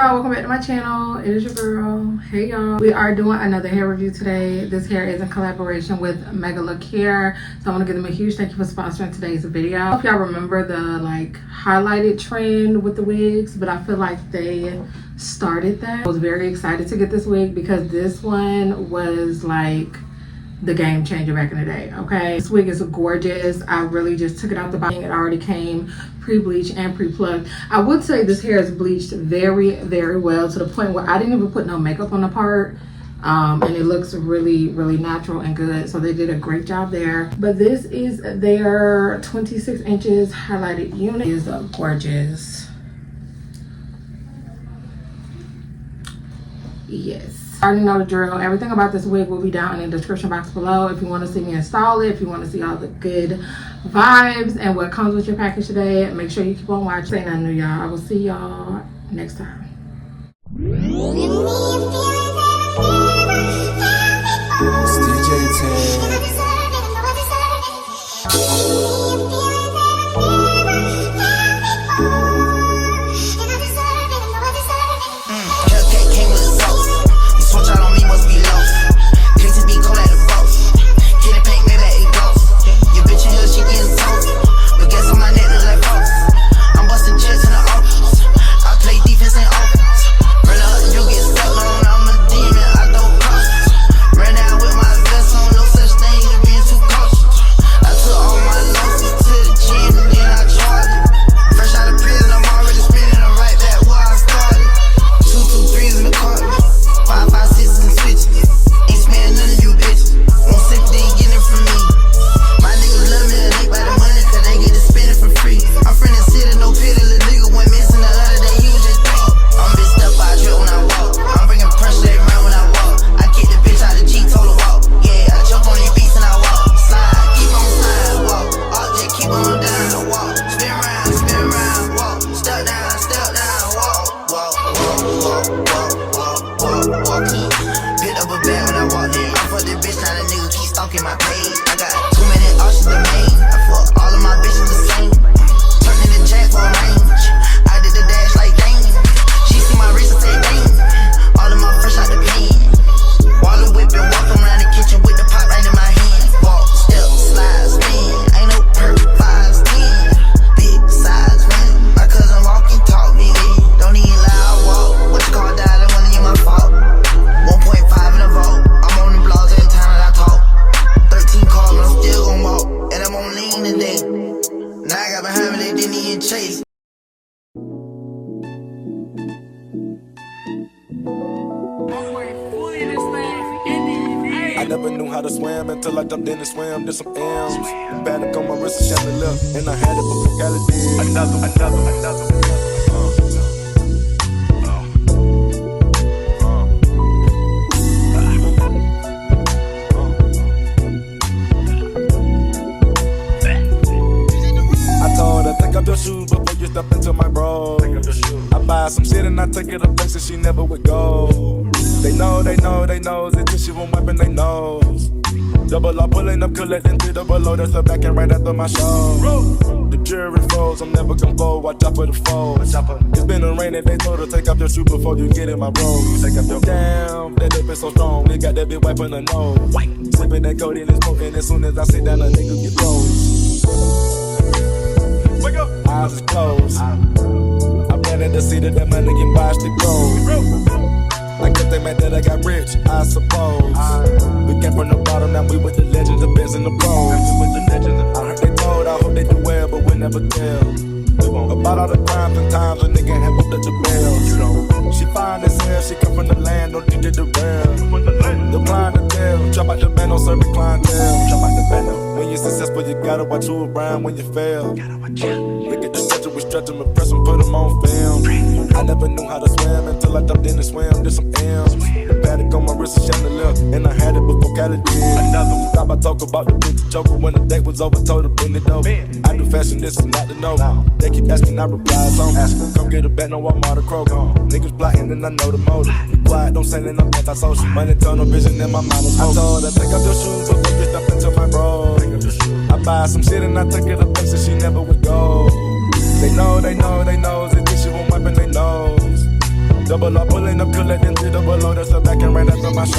Welcome back to my channel. It is your girl. Hey y'all, we are doing another hair review today. This hair is in collaboration with Megalook hair, so I want to give them a huge thank you for sponsoring today's video. I hope y'all remember the highlighted trend with the wigs, but I feel like they started that. I was very excited to get this wig because this one was the game changer back in the day. Okay, this wig is gorgeous. I really just took it out the box. It already came pre-bleached and pre-plucked. I would say this hair is bleached very, very well, to the point where I didn't even put no makeup on the part, and it looks really, really natural and good. So they did a great job there. But this is their 26 inches highlighted unit. It is gorgeous. Yes. I already know the drill. Everything about this wig will be down in the description box below if you want to see me install it, if you want to see all the good vibes and what comes with your package today. Make sure you keep on watching. Ain't nothing new, y'all. I will see y'all next time. It's DJ I never knew how to swim until I jumped in and swam. Did some M's. Back on my wrist, a chandelier, and I had it for frugality. Another. I told her, take off your shoes before you step into my bro. I buy some shit and I take it to places she never would go. They know, the tissue won't wipe in they nose. Double up, pulling up, collecting through the below. That's the back and right after my show. The jury froze, I'm never gonna fold. Watch out for the foes. It's been a rainy day, told her take off your shoe before you get in my bro. Damn, that lip is so strong, they got that big wipe on the nose. Sipping that codeine and smoking, as soon as I sit down, a nigga get froze. Wake up, eyes is closed. I'm planning to see that money can buy the gold. I guess they mad that I got rich, I suppose. We came from the bottom, now we with the legends, the Benz and the pros. I heard they told, I hope they do well, but we never tell. About all the crimes and times a nigga had booked up the bells. She fine as hell, she come from the land, don't you did the real. The clientele, drop out the band, don't serve the clientele. When you're successful, you gotta watch who around when you fail. Look at the stretcher, we stretch them and press them, put them on film. I never knew how to swim until I jumped in and swam, did some M's. The paddock on my wrist is chandelier, and I had it before Cali did. Another one. Stop, I talk about the bitch choker when the date was over, told her bend it over. I do fashion, this is not the no. They keep asking, I reply, so come get a bet, no, I'm out of Kroger. Niggas plotting and I know the motive. Be quiet, don't say that I'm anti-social. Money, tunnel vision, and my mind was focused. I told her, take up your shoes before you step into my bro. I buy some shit and I take it to places she never would go. They know, the dish she won't wipe in their nose. Double up, pulling up, collecting 3 double O, that's the back and right after my show.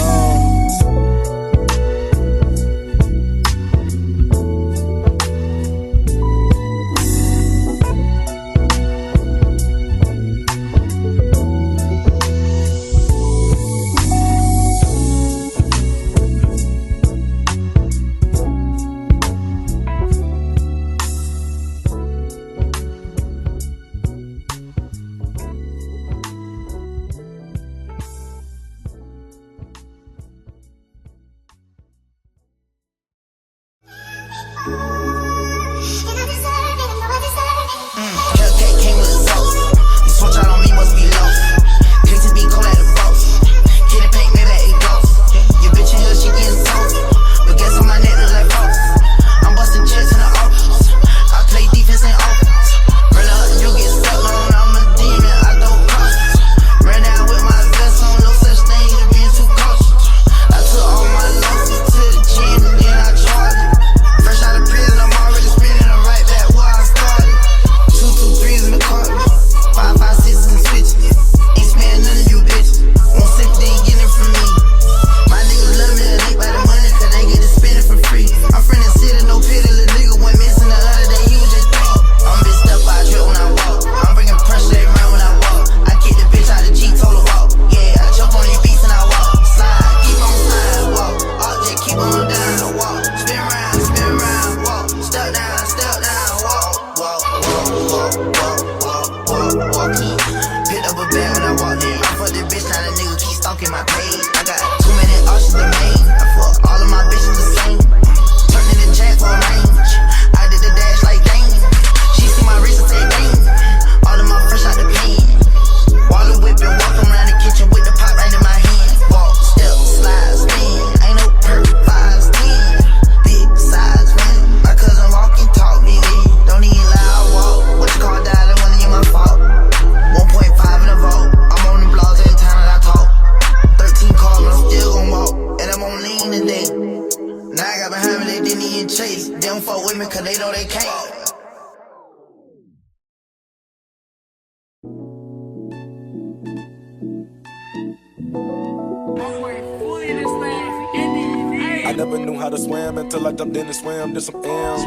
I never knew how to swim until I jumped in and swam, did some M's.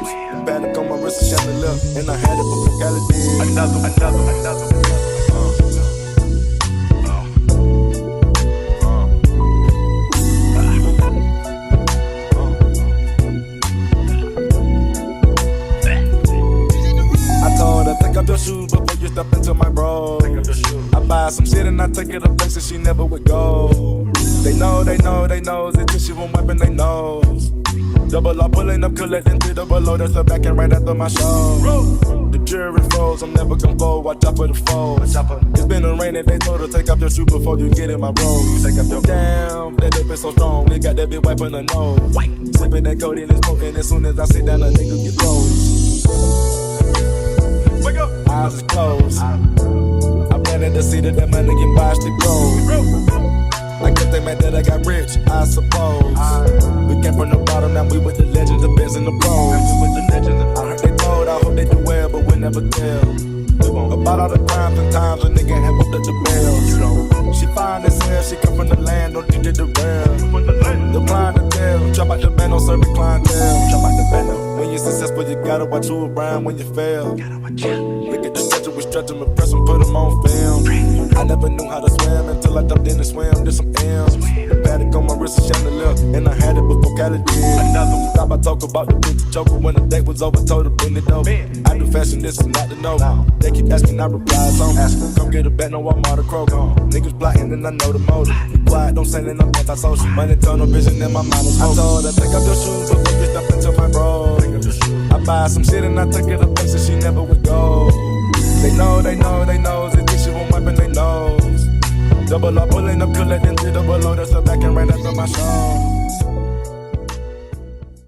Paddock on my wrist is chandelier, and I had it before Cali did. Another. I told her, take up your shoes before you step into my bro. I buy some shit and I take it to places she never would go. They know, the dish she won't wipe in their nose. Double up, pulling up, collecting 3 double O, that's the back and right after my show. The jury froze, I'm never gon' fold, watch out for the foes. It's been a rainy day, told her, take off your shoe before you get in my road. Damn, that dip is so strong, we got that bitch wiping her nose. Sipping that codeine is potent, as soon as I sit down, a nigga get close. Wake up. Eyes is closed. I planted the seed of that money can buy stick grow. I guess they mad that I got rich, I suppose. We came from the bottom, now we with the legends, the Benz and the pros. I heard they told, I hope they do well, but we never tell. About all the crimes and times a nigga had whooped up the bells. She fine as hell, she come from the land, don't need the rail. The blind to tell, drop out the band, don't serve the clientele. When you're successful, you gotta watch who around when you fail. Look at the stretcher, we stretch them and press them, put them on film. I never knew how to swim until I jumped in and swam, did some M's. The paddock on my wrist is chandelier, and I had it before Cali did. Stop, I talk about the bitch choker when the date was over, told her bend it over. I do fashion, this is not the no. They keep asking, I reply, so come get a bet, no, I'm out of Kroger. Niggas plotting and I know the motive. Be quiet, don't say that I'm anti-social. Money, tunnel vision, and my mind was focused. I told her, take up your shoes before you step into my bro. I buy some shit and I take it to places she never would go. They know, they think she won't wiping their nose. Double up, pulling up, collecting to the below, that's the back and right after my show.